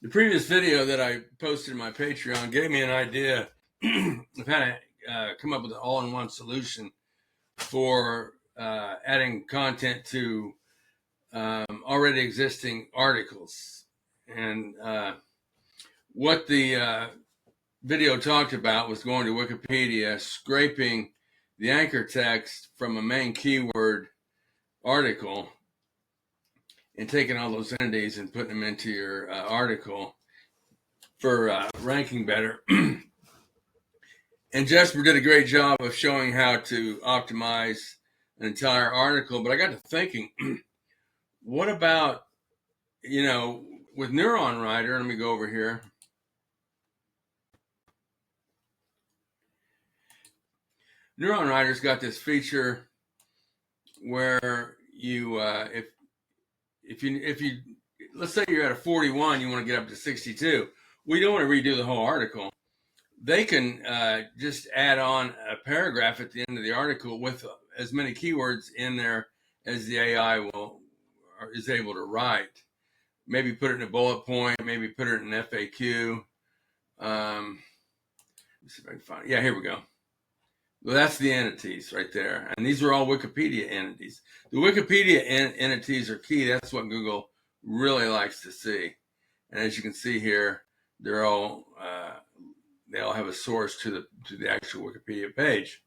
The previous video that I posted in my Patreon gave me an idea of how to come up with an all-in-one solution for adding content to already existing articles. And what the video talked about was going to Wikipedia, scraping the anchor text from a main keyword article, and taking all those entities and putting them into your article for ranking better. And Jesper did a great job of showing how to optimize an entire article. But I got to thinking, what about, with NeuronWriter? Let me go over here. NeuronWriter's got this feature where you, if you, let's say you're at a 41, you want to get up to 62. We don't want to redo the whole article. They can just add on a paragraph at the end of the article with as many keywords in there as the AI is able to write. Maybe put it in a bullet point, maybe put it in an FAQ. Let's see if I can find it. Yeah, here we go. Well, that's the entities right there. And these are all Wikipedia entities. The Wikipedia entities are key. That's what Google really likes to see. And as you can see here, they're all they all have a source to the actual Wikipedia page.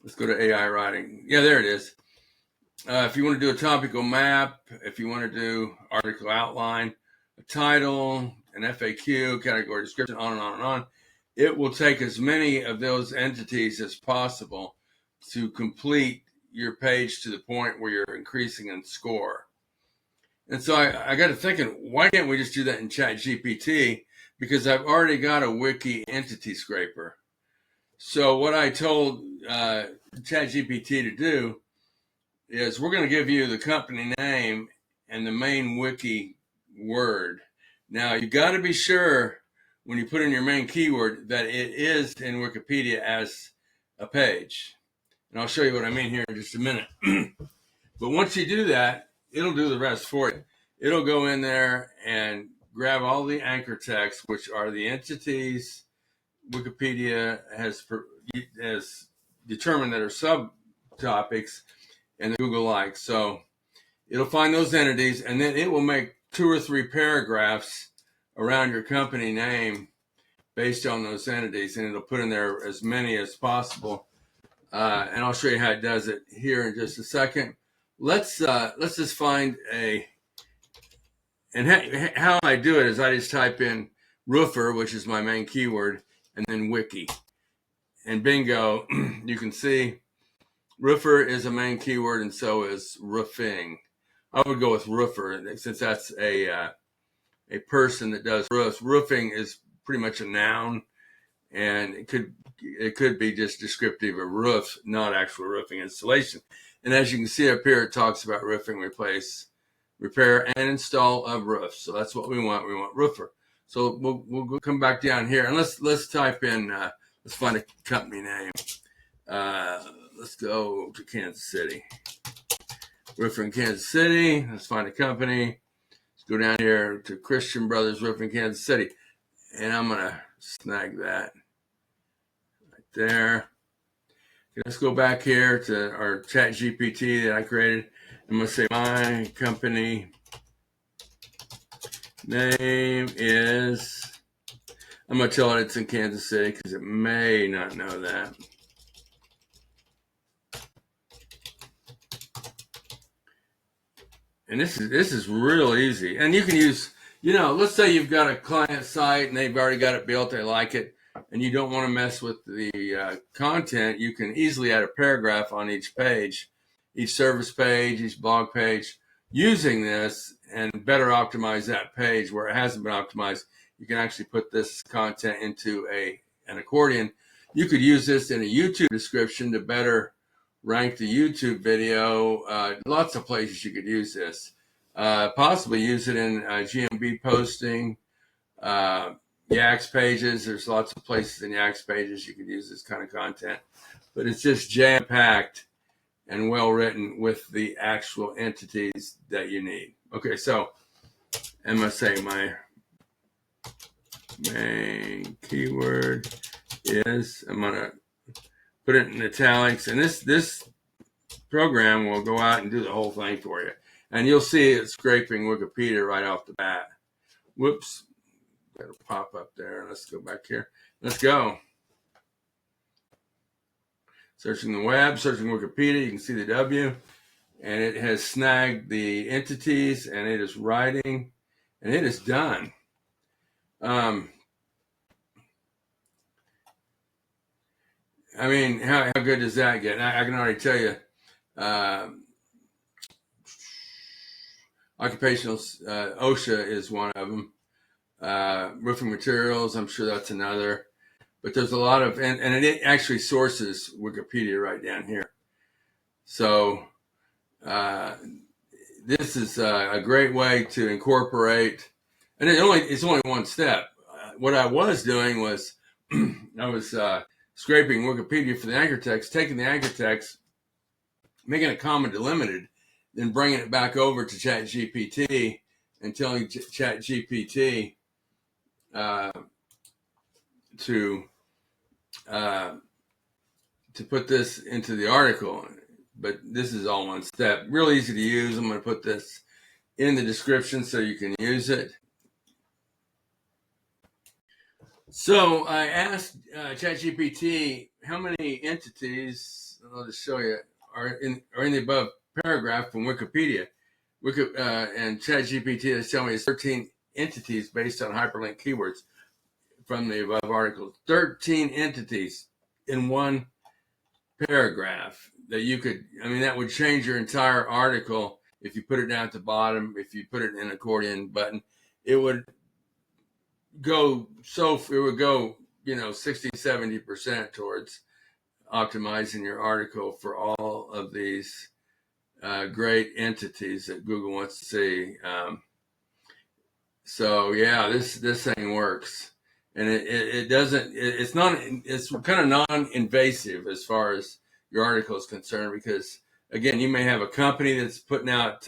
Let's go to AI writing. Yeah, there it is. If you want to do a topical map, if you want to do article outline, a title, an FAQ, category description, on and on and on, it will take as many of those entities as possible to complete your page to the point where you're increasing in score. And so I got to thinking, why can't we just do that in ChatGPT? Because I've already got a Wiki entity scraper. So what I told ChatGPT to do is we're going to give you the company name and the main Wiki word. Now, you got to be sure when you put in your main keyword that it is in Wikipedia as a page. And I'll show you what I mean here in just a minute. But once you do that, it'll do the rest for you. It'll go in there and grab all the anchor text, which are the entities Wikipedia has determined that are subtopics and Google likes. So it'll find those entities, and then it will make 2 or 3 paragraphs around your company name based on those entities, and it'll put in there as many as possible. And I'll show you how it does it here in just a second. Let's just find and how I do it is I just type in roofer, which is my main keyword, and then wiki. And bingo, you can see roofer is a main keyword, and so is roofing. I would go with roofer since that's a person that does roofs. Roofing is pretty much a noun, and it could be just descriptive of roofs, not actual roofing installation. And as you can see up here, it talks about roofing, repair, and install of roofs. So that's what we want. We want roofer. So we'll come back down here, and let's type in. Let's find a company name. Let's go to Kansas City. Roofer in Kansas City. Let's find a company. Let's go down here to Christian Brothers Roofing, Kansas City, and I'm gonna snag that right there. Okay, let's go back here to our ChatGPT that I created. I'm gonna say my company name is. I'm gonna tell it it's in Kansas City because it may not know that. And this is real easy. And you can use, let's say you've got a client site and they've already got it built, they like it, and you don't want to mess with the content. You can easily add a paragraph on each page, each service page, each blog page, using this and better optimize that page where it hasn't been optimized. You can actually put this content into an accordion. You could use this in a YouTube description to better rank the YouTube video. Lots of places you could use this. Possibly use it in GMB posting, Yaks pages. There's lots of places in Yaks pages you could use this kind of content. But it's just jam-packed and well written with the actual entities that you need. Okay, so I'm going to say my main keyword is, I'm going to put it in italics, and this program will go out and do the whole thing for you. And you'll see it scraping Wikipedia right off the bat. Whoops. That'll pop up there. Let's go back here. Let's go. Searching the web, searching Wikipedia. You can see the W. And it has snagged the entities, and it is writing, and it is done. I mean, how good does that get? I can already tell you, occupational OSHA is one of them. Roofing materials, I'm sure that's another. But there's a lot of, and it actually sources Wikipedia right down here. So this is a great way to incorporate, and it's only one step. What I was doing was I was scraping Wikipedia for the anchor text, taking the anchor text, making a comma delimited, then bringing it back over to ChatGPT and telling ChatGPT to put this into the article. But this is all one step. Real easy to use. I'm going to put this in the description so you can use it. So I asked ChatGPT how many entities, I'll just show you, are in the above paragraph from Wikipedia. And ChatGPT is telling me it's 13 entities based on hyperlink keywords from the above article. 13 entities in one paragraph that you could, I mean, that would change your entire article if you put it down at the bottom, if you put it in an accordion button. It would go, 60, 70% towards optimizing your article for all of these great entities that Google wants to see. So yeah, this thing works, and it's kind of non-invasive as far as your article is concerned, because again, you may have a company that's putting out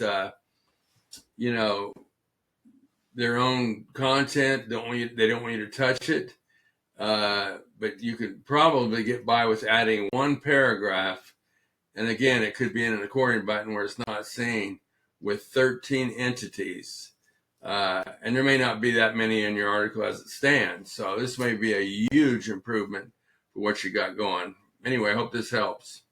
their own content. They don't want you to touch it, but you could probably get by with adding one paragraph. And again, it could be in an accordion button where it's not seen, with 13 entities. And there may not be that many in your article as it stands. So this may be a huge improvement for what you got going. Anyway, I hope this helps.